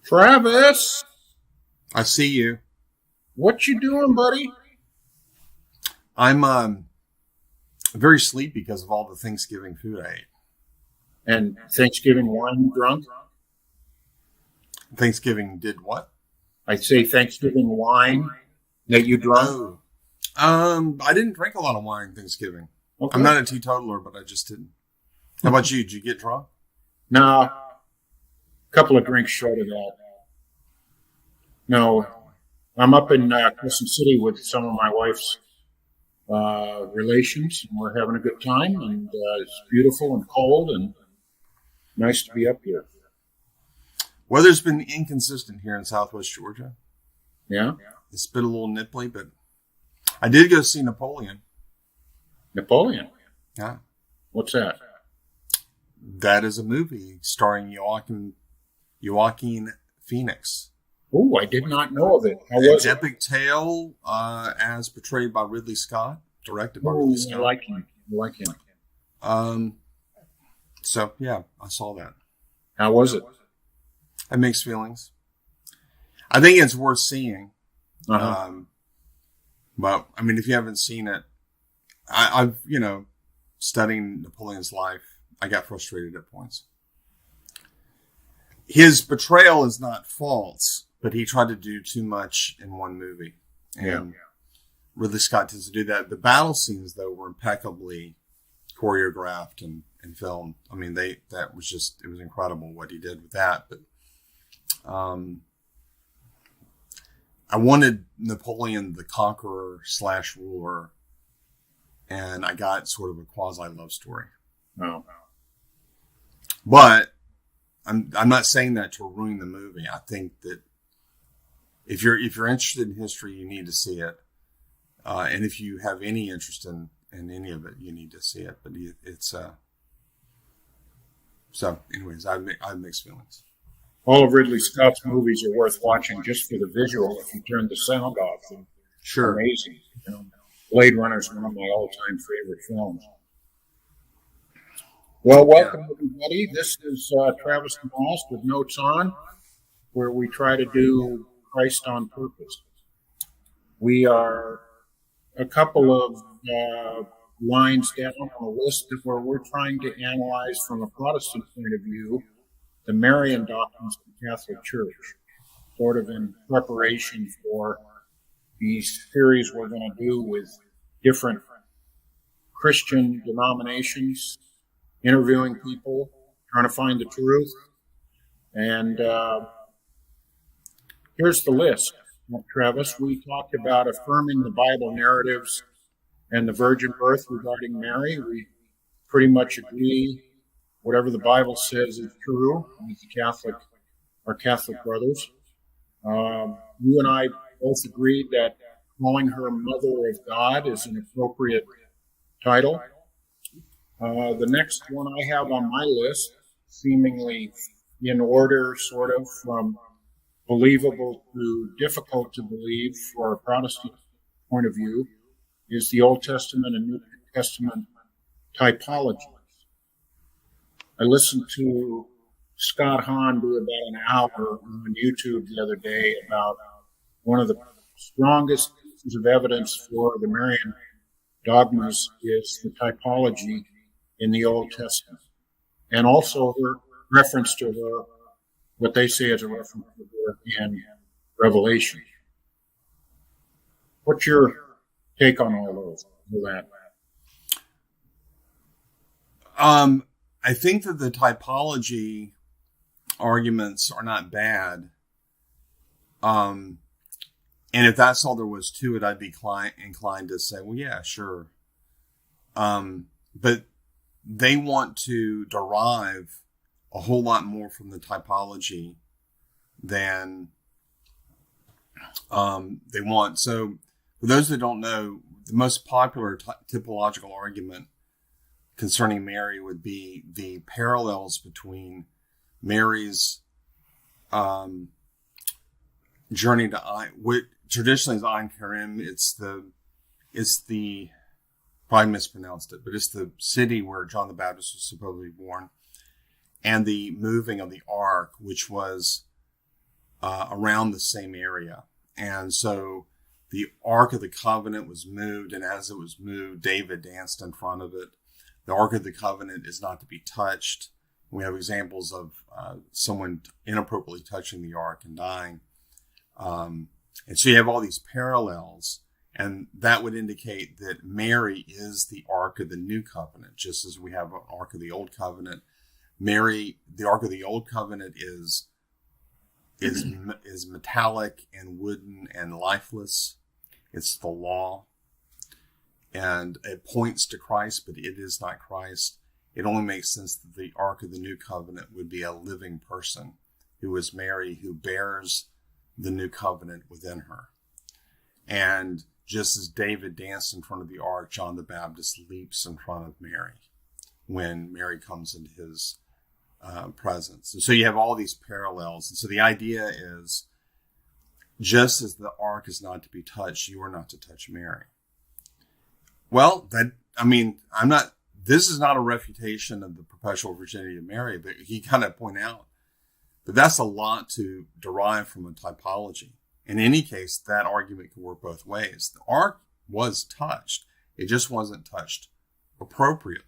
Travis, I see you. what you doing, buddy? I'm very sleepy because of all the Thanksgiving food I ate. And Thanksgiving wine drunk? Thanksgiving did what? I say Thanksgiving wine that you drunk. Oh, I didn't drink a lot of wine Thanksgiving. Okay. I'm not a teetotaler, but I just didn't. How about you? Did you get drunk? No, a couple of drinks short of that. No, I'm up in Crescent City with some of my wife's relations, and we're having a good time, and it's beautiful and cold and nice to be up here. Weather's been inconsistent here in Southwest Georgia. Yeah? It's been a little nipply, but I did go see Napoleon. Napoleon? Yeah. What's that? That is a movie starring Joaquin Phoenix. Oh, I did not know of it. How An was it? epic tale as portrayed by Ridley Scott, directed by Oh, Ridley I Scott. like him. I like him. So, yeah, I saw that. How was it? I have mixed feelings. I think it's worth seeing. Uh-huh. But, I mean, if you haven't seen it, I've, studying Napoleon's life, I got frustrated at points. His betrayal is not false, but he tried to do too much in one movie. And Yeah. Ridley Scott tends to do that. The battle scenes, though, were impeccably choreographed and filmed. I mean, it was incredible what he did with that. But I wanted Napoleon the Conqueror / ruler, and I got sort of a quasi love story. Oh. But I'm not saying that to ruin the movie. I think that if you're interested in history, you need to see it. And if you have any interest in any of it, you need to see it. But it's so. Anyways, I have mixed feelings. All of Ridley Scott's movies are worth watching just for the visual. If you turn the sound off, they're Sure. amazing. Blade Runner is one of my all-time favorite films. Well, welcome everybody. This is Travis DeMoss with Notes On, where we try to do Christ on purpose. We are a couple of lines down on a list of where we're trying to analyze from a Protestant point of view the Marian doctrines of the Catholic Church, sort of in preparation for these series we're going to do with different Christian denominations, interviewing people, trying to find the truth. And here's the list, Travis. We talked about affirming the Bible narratives and the virgin birth regarding Mary. We pretty much agree whatever the Bible says is true with our Catholic brothers. You and I both agreed that calling her Mother of God is an appropriate title. The next one I have on my list, seemingly in order, sort of from believable to difficult to believe for a Protestant point of view, is the Old Testament and New Testament typology. I listened to Scott Hahn do about an hour on YouTube the other day about one of the strongest pieces of evidence for the Marian dogmas is the typology in the Old Testament, and also her reference to her, what they say is a reference to her in Revelation. What's your take on all that? I think that the typology arguments are not bad. And if that's all there was to it, I'd be inclined to say, well, yeah, sure. But they want to derive a whole lot more from the typology than they want. So for those that don't know, the most popular typological argument concerning Mary would be the parallels between Mary's journey to what traditionally is Ein Karim. It's the probably mispronounced it, but it's the city where John the Baptist was supposedly born, and the moving of the ark, which was around the same area. And so the Ark of the Covenant was moved, and as it was moved, David danced in front of it. The Ark of the Covenant is not to be touched. We have examples of someone inappropriately touching the Ark and dying. And so you have all these parallels, and that would indicate that Mary is the Ark of the New Covenant, just as we have an Ark of the Old Covenant. Mary, the Ark of the Old Covenant is metallic and wooden and lifeless. It's the law, and it points to Christ, but it is not Christ. It only makes sense that the Ark of the New Covenant would be a living person, who is Mary, who bears the New Covenant within her. And just as David danced in front of the Ark, John the Baptist leaps in front of Mary when Mary comes into his presence. And so you have all these parallels. And so the idea is, just as the Ark is not to be touched, you are not to touch Mary. Well, this is not a refutation of the perpetual virginity of Mary, but he kind of point out that that's a lot to derive from a typology. In any case, that argument could work both ways. The Ark was touched. It just wasn't touched appropriately.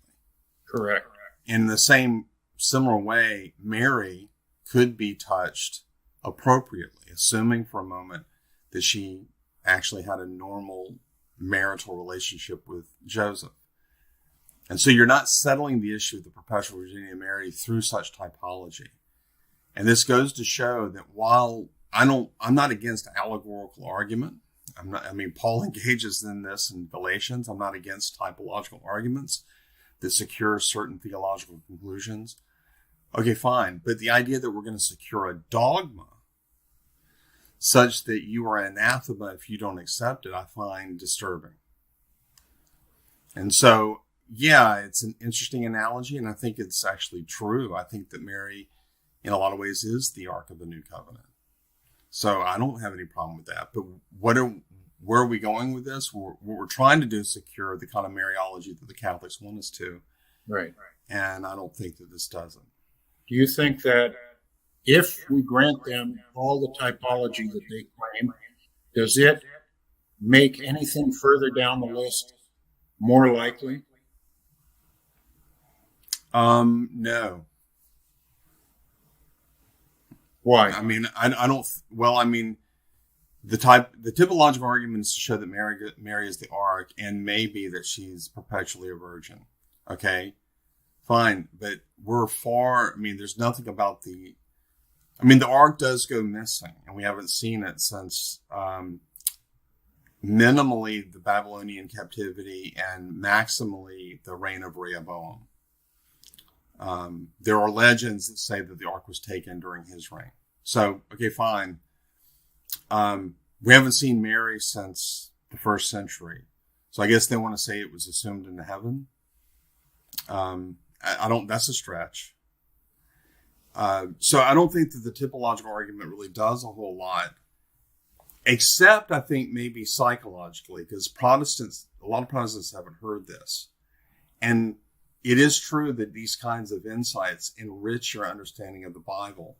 Correct. In the similar way, Mary could be touched appropriately, assuming for a moment that she actually had a normal marital relationship with Joseph. And so you're not settling the issue of the perpetual virginity of Mary through such typology. And this goes to show that while I'm not against allegorical argument. Paul engages in this in Galatians. I'm not against typological arguments that secure certain theological conclusions. Okay, fine. But the idea that we're going to secure a dogma such that you are anathema if you don't accept it, I find disturbing. And so, yeah, it's an interesting analogy, and I think it's actually true. I think that Mary, in a lot of ways, is the Ark of the New Covenant. So I don't have any problem with that. But where are we going with this? What we're trying to do is secure the kind of Mariology that the Catholics want us to. Right. And I don't think that this doesn't. Do you think that if we grant them all the typology that they claim, does it make anything further down the list more likely? No. Why? I don't. Well, the typological argument is to show that Mary is the Ark, and maybe that she's perpetually a virgin. Okay, fine, but we're far. There's nothing about the. The Ark does go missing, and we haven't seen it since minimally the Babylonian captivity and maximally the reign of Rehoboam. There are legends that say that the Ark was taken during his reign. So, okay, fine. We haven't seen Mary since the 1st century. So I guess they want to say it was assumed into heaven. That's a stretch. So I don't think that the typological argument really does a whole lot, except I think maybe psychologically, because a lot of Protestants haven't heard this. And it is true that these kinds of insights enrich your understanding of the Bible.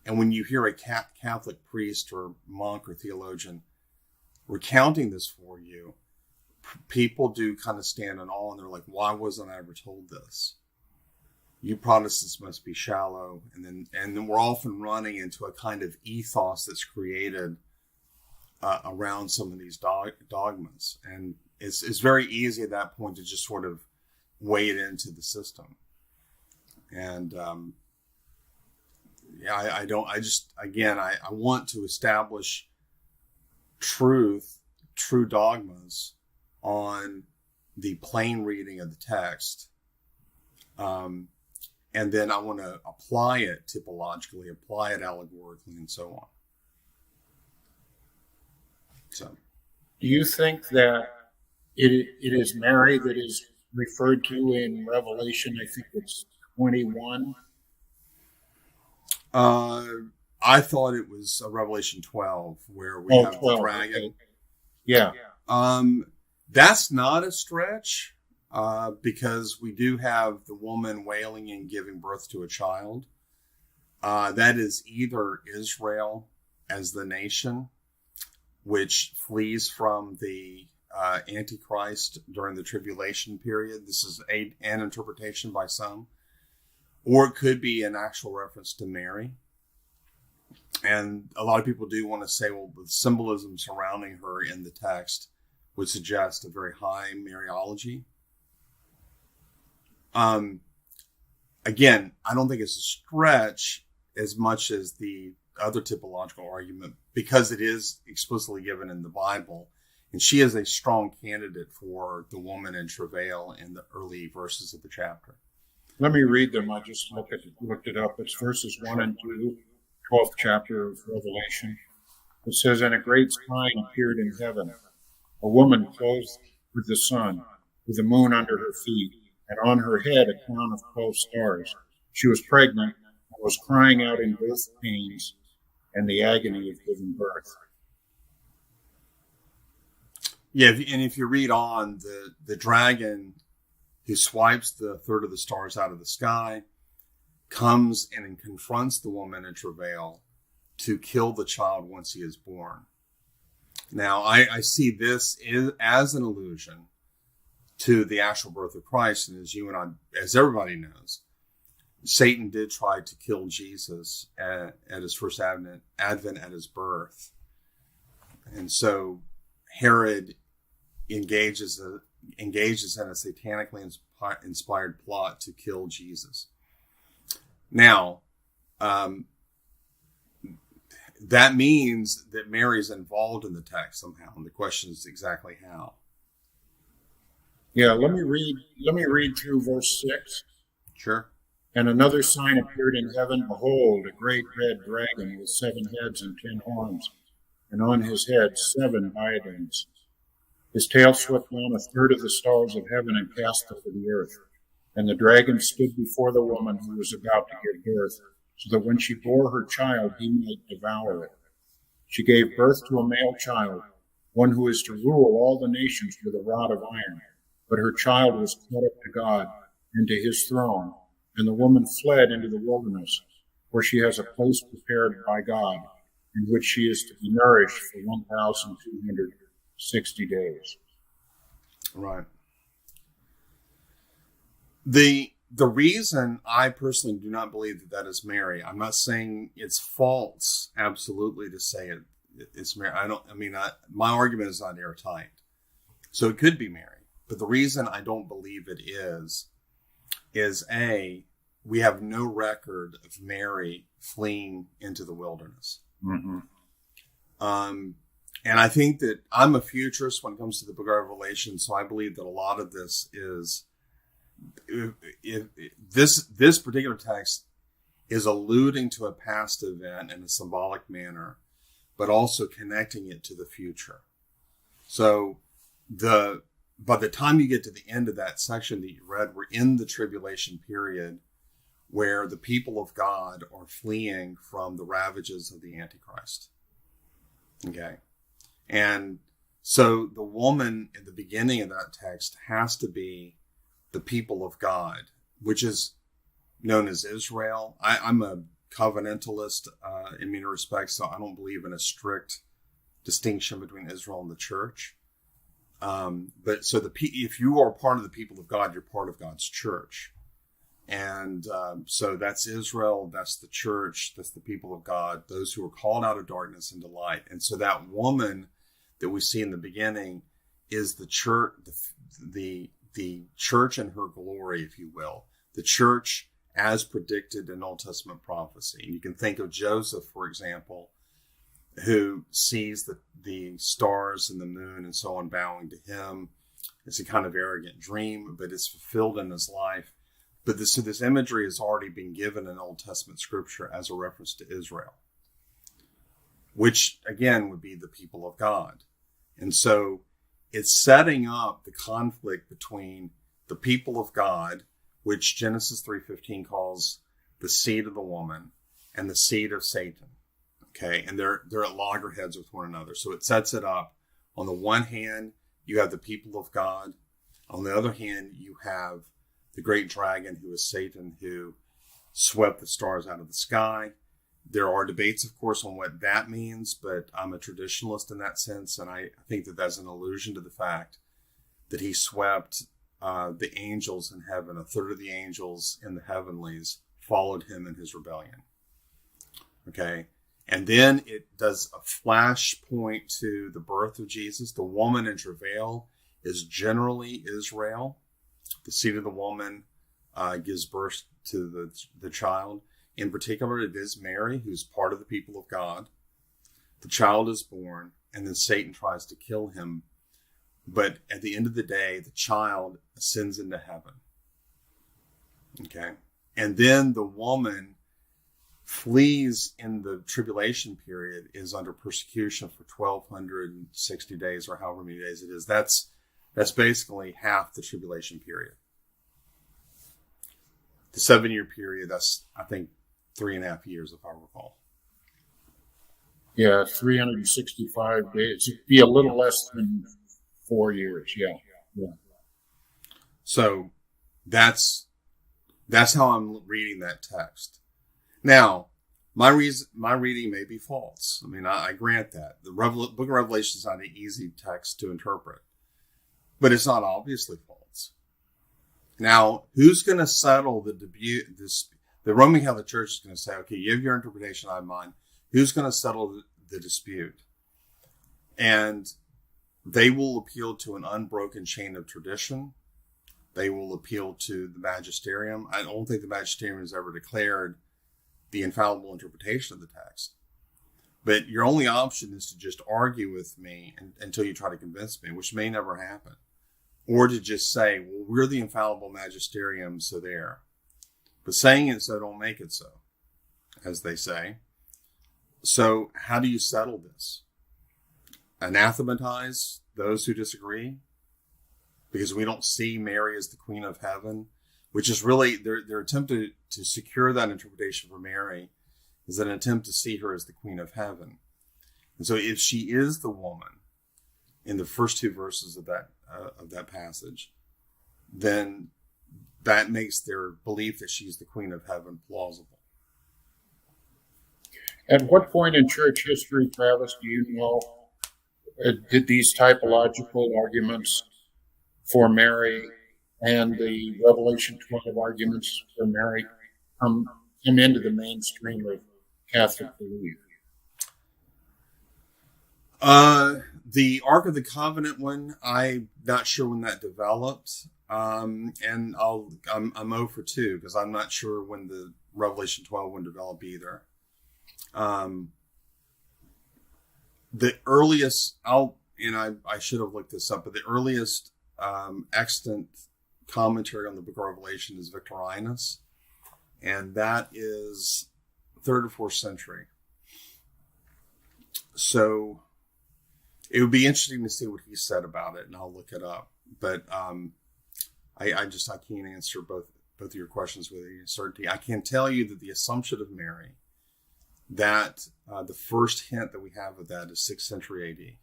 And when you hear a Catholic priest or monk or theologian recounting this for you, people do kind of stand in awe, and they're like, why wasn't I ever told this? You Protestants must be shallow. And then we're often running into a kind of ethos that's created around some of these dogmas. And it's very easy at that point to just sort of wade into the system. And I want to establish true dogmas on the plain reading of the text. And then I want to apply it typologically, apply it allegorically, and so on. So, do you think that it is Mary that is referred to in Revelation? I think it's 21. I thought it was Revelation 12 where we have 12, the dragon. okay. Yeah. That's not a stretch. Because we do have the woman wailing and giving birth to a child. That is either Israel as the nation, which flees from the Antichrist during the tribulation period. This is an interpretation by some. Or it could be an actual reference to Mary. And a lot of people do want to say, well, the symbolism surrounding her in the text would suggest a very high Mariology. Again, I don't think it's a stretch as much as the other typological argument, because it is explicitly given in the Bible. And she is a strong candidate for the woman in travail in the early verses of the chapter. Let me read them. I just looked it up. It's verses 1 and 2, 12th chapter of Revelation. It says, "And a great sign appeared in heaven, a woman clothed with the sun, with the moon under her feet, and on her head a crown of 12 stars. She was pregnant and was crying out in birth pains and the agony of giving birth." Yeah, and if you read on, the dragon who swipes the third of the stars out of the sky comes and confronts the woman in travail to kill the child once he is born. Now, I see this as an allusion to the actual birth of Christ. And as everybody knows, Satan did try to kill Jesus at his first advent at his birth. And so Herod engages in a satanically inspired plot to kill Jesus. Now, that means that Mary's involved in the text somehow, and the question is exactly how. Yeah, let me read through verse 6. Sure. "And another sign appeared in heaven. Behold, a great red dragon with 7 heads and 10 horns, and on his head 7 diadems. His tail swept down a third of the stars of heaven and cast them to the earth. And the dragon stood before the woman who was about to give birth, so that when she bore her child, he might devour it. She gave birth to a male child, one who is to rule all the nations with a rod of iron. But her child was caught up to God and to his throne, and the woman fled into the wilderness, where she has a place prepared by God, in which she is to be nourished for 1,260 days." Right. The reason I personally do not believe that is Mary, I'm not saying it's false absolutely to say it's Mary. My argument is not airtight. So it could be Mary. But the reason I don't believe it is A, we have no record of Mary fleeing into the wilderness. Mm-hmm. And I think that I'm a futurist when it comes to the book of Revelation, so I believe that a lot of this is, this particular text is alluding to a past event in a symbolic manner, but also connecting it to the future. So by the time you get to the end of that section that you read, we're in the tribulation period where the people of God are fleeing from the ravages of the Antichrist. Okay. And so the woman at the beginning of that text has to be the people of God, which is known as Israel. I'm a covenantalist in many respects, so I don't believe in a strict distinction between Israel and the church. But so if you are part of the people of God, you're part of God's church. And so that's Israel, that's the church, that's the people of God, those who are called out of darkness into light. And so that woman that we see in the beginning is the church, the church in her glory, if you will. The church as predicted in Old Testament prophecy. And you can think of Joseph, for example, who sees the stars and the moon and so on bowing to him. It's a kind of arrogant dream, but it's fulfilled in his life. But this imagery has already been given in Old Testament scripture as a reference to Israel, which again would be the people of God. And so it's setting up the conflict between the people of God, which Genesis 3:15 calls the seed of the woman, and the seed of Satan. Okay, and they're at loggerheads with one another. So it sets it up. On the one hand, you have the people of God. On the other hand, you have the great dragon, who is Satan, who swept the stars out of the sky. There are debates, of course, on what that means, but I'm a traditionalist in that sense, and I think that that's an allusion to the fact that he swept the angels in heaven. A third of the angels in the heavenlies followed him in his rebellion. Okay? And then it does a flash point to the birth of Jesus. The woman in travail is generally Israel. The seed of the woman gives birth to the child. In particular, it is Mary, who's part of the people of God. The child is born, and then Satan tries to kill him. But at the end of the day, the child ascends into heaven. Okay? And then the woman flees in the tribulation period, is under persecution for 1,260 days, or however many days it is. That's basically half the tribulation period. The 7-year period, that's, I think, 3.5 years, if I recall. Yeah, 365 days. It'd be a little less than 4 years. Yeah. So that's how I'm reading that text. Now, my reading may be false. I mean, I grant that. The Book of Revelation is not an easy text to interpret, but it's not obviously false. Now, who's going to settle the Roman Catholic Church is going to say, okay, you have your interpretation, I have mine. Who's going to settle the dispute? And they will appeal to an unbroken chain of tradition. They will appeal to the magisterium. I don't think the magisterium has ever declared the infallible interpretation of the text. But your only option is to just argue with me until you try to convince me, which may never happen. Or to just say, well, we're the infallible magisterium, so there. But saying it so don't make it so, as they say. So how do you settle this? Anathematize those who disagree? Because we don't see Mary as the Queen of Heaven, which is really, their attempt to secure that interpretation for Mary is an attempt to see her as the Queen of Heaven. And so if she is the woman in the first 2 verses of that passage, then that makes their belief that she's the Queen of Heaven plausible. At what point in church history, Travis, do you know, did these typological arguments for Mary and the Revelation 12 arguments for Mary come into the mainstream of Catholic belief? The Ark of the Covenant one, I'm not sure when that developed. And I'm 0 for 2 because I'm not sure when the Revelation 12 one developed either. The earliest, I should have looked this up, but the earliest extant commentary on the Book of Revelation is Victorinus, and that is 3rd or 4th century. So it would be interesting to see what he said about it, and I'll look it up. But I can't answer both of your questions with any certainty. I can tell you that the Assumption of Mary, that the first hint that we have of that is 6th century AD.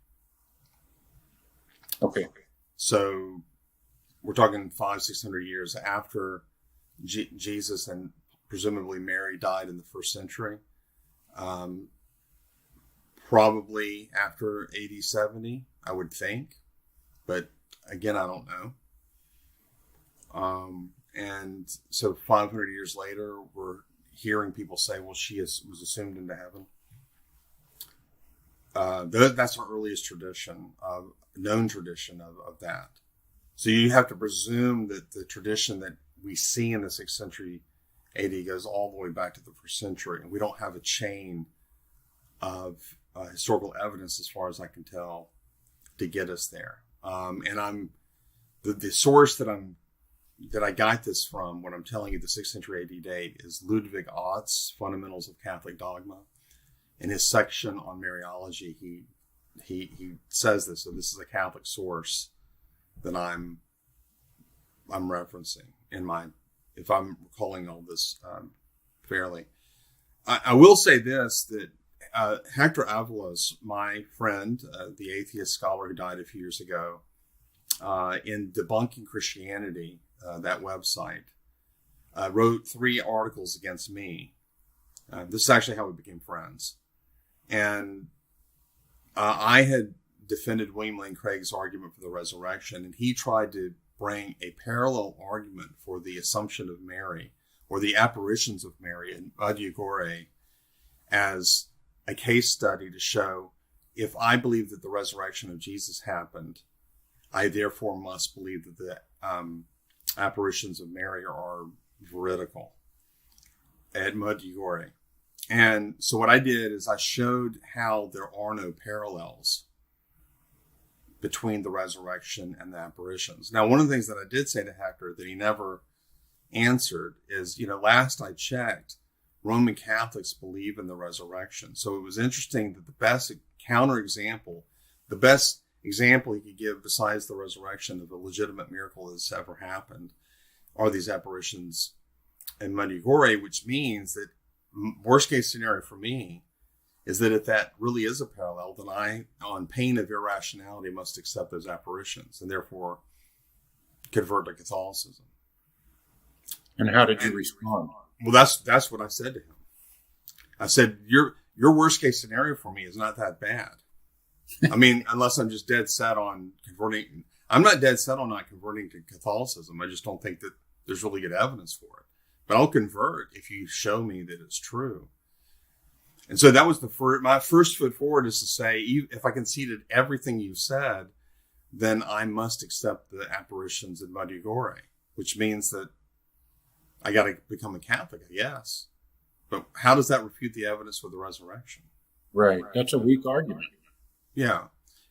Okay. So we're talking 500-600 years after Jesus and presumably Mary died in the 1st century. Probably after AD 70, I would think. But again, I don't know. And so 500 years later, we're hearing people say, well, she was assumed into heaven. That's our earliest tradition, known tradition of that. So you have to presume that the tradition that we see in the 6th century AD goes all the way back to the 1st century. And we don't have a chain of historical evidence, as far as I can tell, to get us there. And the source that I got this from, when I'm telling you the 6th century AD date, is Ludwig Ott's Fundamentals of Catholic Dogma. In his section on Mariology, he says this, so this is a Catholic source that I'm referencing if I'm recalling all this fairly. I will say this, that Hector Avalos, my friend, the atheist scholar who died a few years ago, in Debunking Christianity, that website, wrote 3 articles against me. This is actually how we became friends. And I had defended William Lane Craig's argument for the resurrection, and he tried to bring a parallel argument for the Assumption of Mary, or the apparitions of Mary in Medjugorje, as a case study to show, if I believe that the resurrection of Jesus happened, I therefore must believe that the apparitions of Mary are veridical at Medjugorje. And so what I did is I showed how there are no parallels between the resurrection and the apparitions. Now, one of the things that I did say to Hector that he never answered is, last I checked, Roman Catholics believe in the resurrection. So it was interesting that the best example he could give besides the resurrection of a legitimate miracle that's ever happened are these apparitions in Medjugorje, which means that worst case scenario for me is that if that really is a parallel, then I, on pain of irrationality, must accept those apparitions and therefore convert to Catholicism. And how did you respond? Well, that's what I said to him. I said, your worst case scenario for me is not that bad. I mean, unless I'm just dead set on converting. I'm not dead set on not converting to Catholicism. I just don't think that there's really good evidence for it. But I'll convert if you show me that it's true. And so that was my first foot forward, is to say, if I conceded everything you said, then I must accept the apparitions in Medjugorje, which means that I got to become a Catholic, I guess. But how does that refute the evidence for the resurrection? Right. That's a weak argument. Yeah.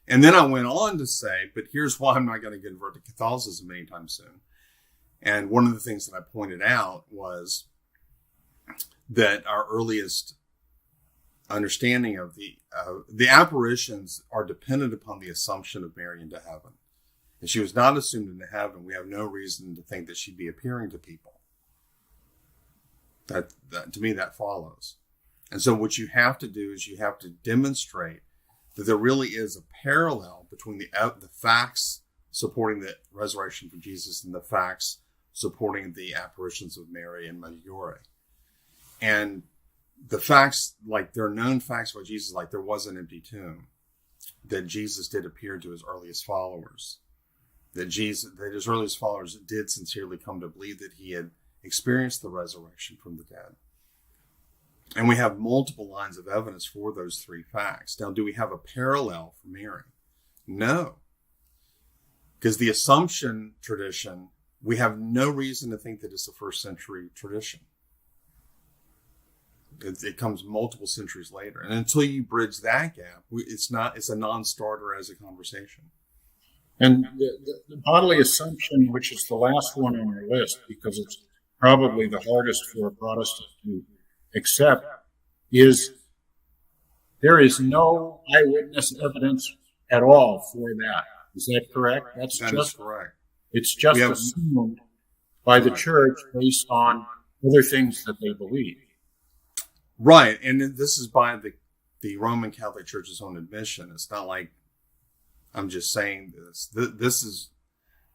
And then I went on to say, but here's why I'm not going to convert to Catholicism anytime soon. And one of the things that I pointed out was that our earliest understanding of the apparitions are dependent upon the assumption of Mary into heaven. If she was not assumed into heaven, we have no reason to think that she'd be appearing to people. That to me, that follows. And so what you have to do is you have to demonstrate that there really is a parallel between the facts supporting the resurrection for Jesus and the facts supporting the apparitions of Mary and Medjugorje. And the facts, like there are known facts about Jesus, like there was an empty tomb, that Jesus did appear to his earliest followers, that his earliest followers did sincerely come to believe that he had experienced the resurrection from the dead. And we have multiple lines of evidence for those 3 facts. Now, do we have a parallel for Mary? No. Because the Assumption tradition, we have no reason to think that it's a first century tradition. It comes multiple centuries later. And until you bridge that gap, it's a non-starter as a conversation. And the bodily assumption, which is the last one on our list, because it's probably the hardest for a Protestant to accept, is there is no eyewitness evidence at all for that. Is that correct? That is correct. It's just assumed by the church based on other things that they believe. Right. And this is by the Roman Catholic Church's own admission. It's not like I'm just saying this.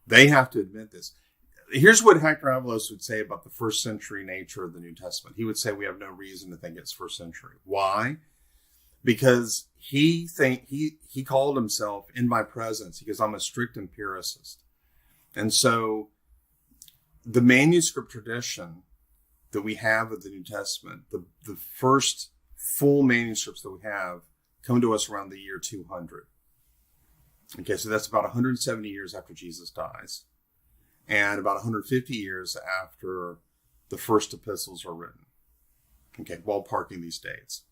They have to admit this. Here's what Hector Avalos would say about the first century nature of the New Testament. He would say we have no reason to think it's first century. Why? Because he called himself in my presence. He goes, I'm a strict empiricist. And so the manuscript tradition that we have of the New Testament, the first full manuscripts that we have come to us around the year 200. Okay, so that's about 170 years after Jesus dies, and about 150 years after the first epistles are written. Okay, ballparking these dates.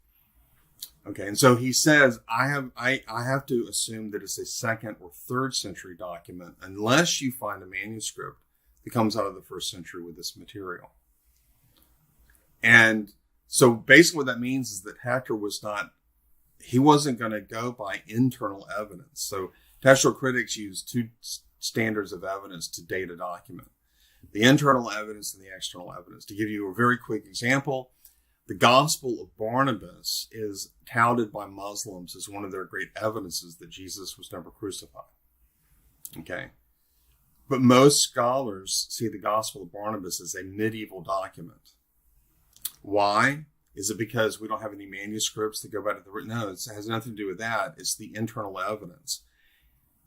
Okay, and so he says, I have to assume that it's a 2nd or 3rd century document unless you find a manuscript that comes out of the 1st century with this material. And so basically what that means is that Hector wasn't going to go by internal evidence. So textual critics use 2 standards of evidence to date a document: the internal evidence and the external evidence. To give you a very quick example, the Gospel of Barnabas is touted by Muslims as one of their great evidences that Jesus was never crucified. Okay. But most scholars see the Gospel of Barnabas as a medieval document. Why? Is it because we don't have any manuscripts that go back to the written? No, it has nothing to do with that. It's the internal evidence.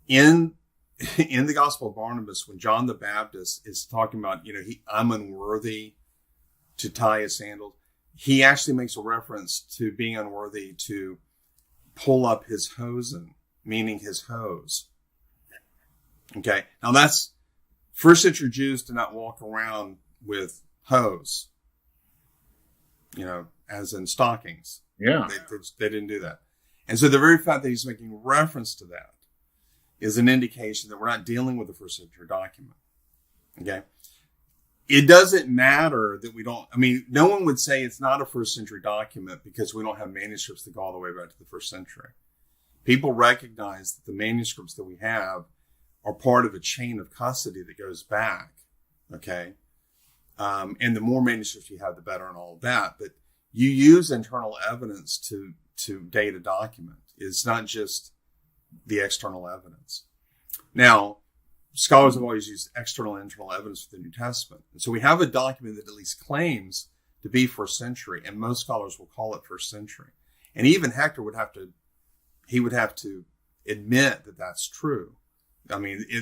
In the Gospel of Barnabas, when John the Baptist is talking about, I'm unworthy to tie his sandals, he actually makes a reference to being unworthy to pull up his hosen, meaning his hose. Okay. Now that's first century Jews did not walk around with hose, as in stockings. Yeah. They didn't do that. And so the very fact that he's making reference to that is an indication that we're not dealing with a first century document. Okay. It doesn't matter that no one would say it's not a first century document because we don't have manuscripts that go all the way back to the first century. People recognize that the manuscripts that we have are part of a chain of custody that goes back. Okay. And the more manuscripts you have, the better and all of that. But you use internal evidence to date a document. It's not just the external evidence. Now, scholars have always used external and internal evidence for the New Testament. And so we have a document that at least claims to be first century, and most scholars will call it first century. And even Hector would have to admit that that's true.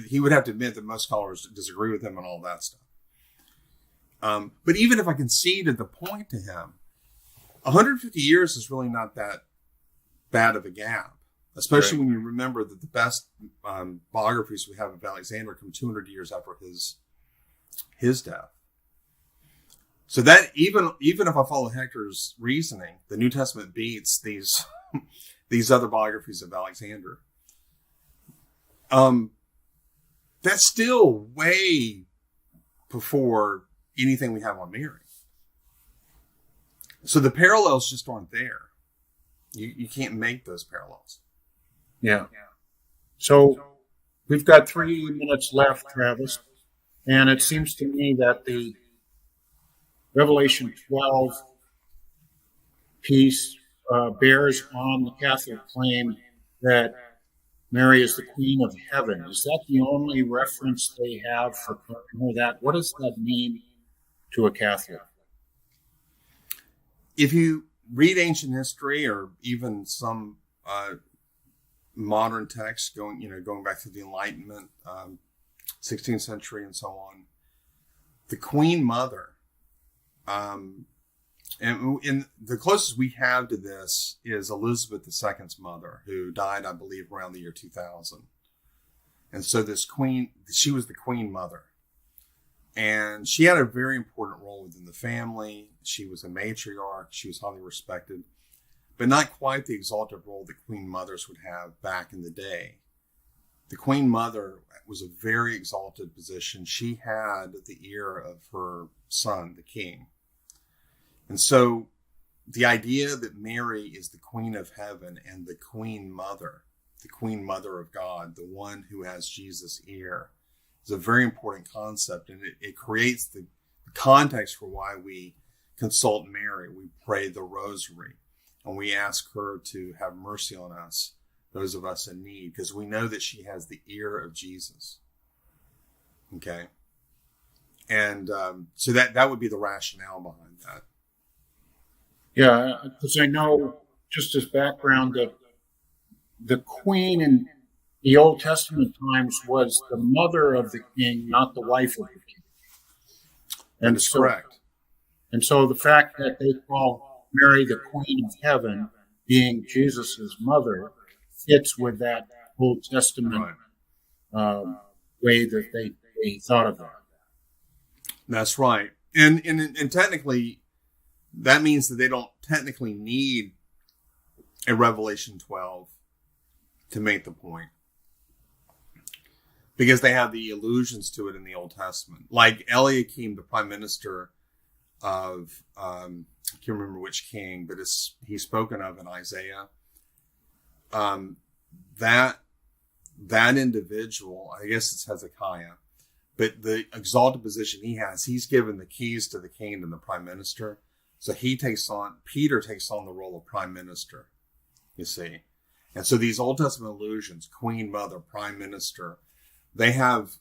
He would have to admit that most scholars disagree with him and all that stuff. But even if I conceded the point to him, 150 years is really not that bad of a gap, especially when you remember that the best biographies we have of Alexander come 200 years after his death. So that even if I follow Hector's reasoning, the New Testament beats these these other biographies of Alexander. That's still way before anything we have on Mary. So the parallels just aren't there. You can't make those parallels. Yeah. So we've got 3 minutes left, Travis, and it seems to me that the Revelation 12 piece bears on the Catholic claim that Mary is the Queen of Heaven. Is that the only reference they have for calling her that? What does that mean to a Catholic? If you read ancient history or even some modern texts going back to the Enlightenment, 16th century and so on, the Queen Mother, and the closest we have to this is Elizabeth II's mother, who died, I believe, around the year 2000. And so this queen, she was the Queen Mother. And she had a very important role within the family. She was a matriarch. She was highly respected, but not quite the exalted role that Queen Mothers would have back in the day. The Queen Mother was a very exalted position. She had the ear of her son, the king. And so the idea that Mary is the Queen of Heaven and the Queen Mother of God, the one who has Jesus' ear, is a very important concept. And it creates the context for why we consult Mary. We pray the rosary and we ask her to have mercy on us, those of us in need, because we know that she has the ear of Jesus. Okay. And so that would be the rationale behind that. Yeah, because I know, just as background, that the queen in the Old Testament times was the mother of the king, not the wife of the king. And that's correct. And so the fact that they call Mary the Queen of Heaven, being Jesus' mother, fits with that Old Testament way that they thought of that. That's right. And technically, that means that they don't technically need a Revelation 12 to make the point, because they have the allusions to it in the Old Testament. Like Eliakim, the prime minister of, I can't remember which king, but he's spoken of in Isaiah. That individual, I guess it's Hezekiah, but the exalted position he has, he's given the keys to the king and the prime minister. So Peter takes on the role of prime minister, you see. And so these Old Testament allusions, Queen Mother, Prime Minister, they have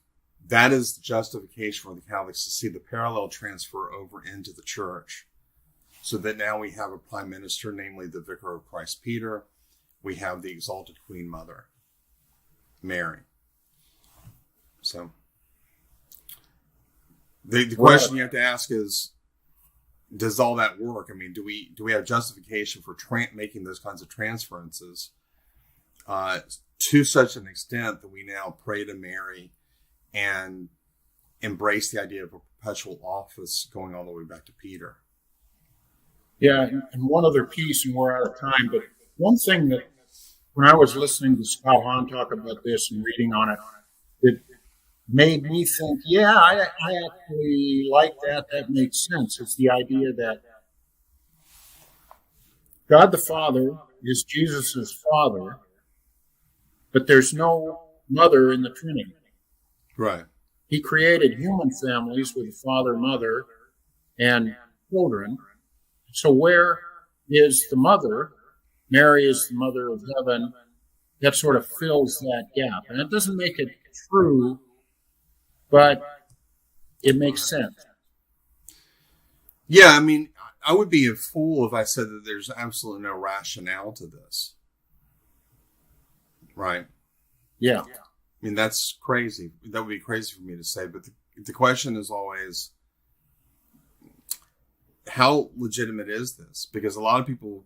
that is the justification for the Catholics to see the parallel transfer over into the church. So that now we have a prime minister, namely the Vicar of Christ Peter. We have the exalted Queen Mother, Mary. So the question you have to ask is, does all that work? I mean, do we have justification for making those kinds of transferences to such an extent that we now pray to Mary and embrace the idea of a perpetual office going all the way back to Peter? Yeah, and one other piece, and we're out of time, but one thing that when I was listening to Scott Hahn talk about this and reading on it, it made me think, yeah, I actually like that. That makes sense. It's the idea that God the Father is Jesus' Father, but there's no mother in the Trinity. Right. He created human families with a father, mother, and children. So where is the mother? Mary is the mother of heaven. That sort of fills that gap. And it doesn't make it true, but it makes sense. Yeah, I mean, I would be a fool if I said that there's absolutely no rationale to this. Right. Yeah. I mean, that's crazy. That would be crazy for me to say. But the question is always, how legitimate is this? Because a lot of people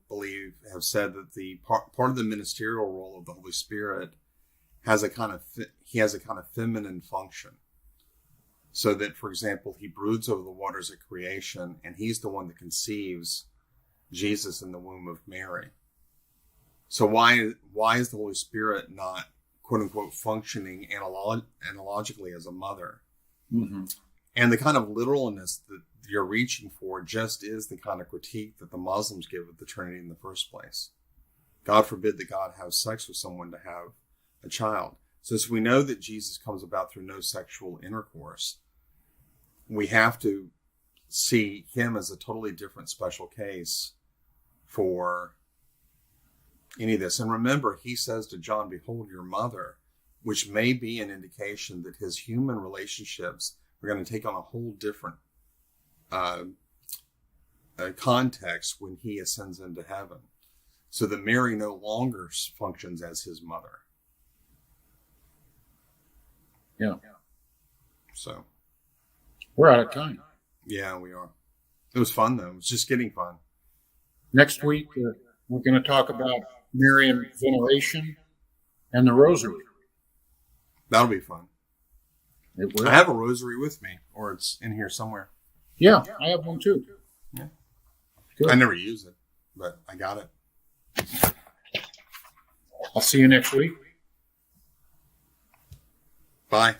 have said that the part of the ministerial role of the Holy Spirit has a kind of feminine function. So that, for example, he broods over the waters of creation, and he's the one that conceives Jesus in the womb of Mary. So why is the Holy Spirit not, quote unquote, functioning analogically as a mother? Mm-hmm. And the kind of literalness that you're reaching for just is the kind of critique that the Muslims give of the Trinity in the first place. God forbid that God have sex with someone to have a child. So as we know that Jesus comes about through no sexual intercourse, we have to see him as a totally different special case for any of this. And remember, he says to John, "Behold your mother," which may be an indication that his human relationships are going to take on a whole different context when he ascends into heaven. So that Mary no longer functions as his mother. Yeah. So. We're out of time. Yeah, we are. It was fun, though. It was just getting fun. Next week, we're going to talk about Marian veneration and the rosary. That'll be fun. It will. I have a rosary with me, or it's in here somewhere. Yeah, I have one too. Yeah. Good. I never use it, but I got it. I'll see you next week. Bye.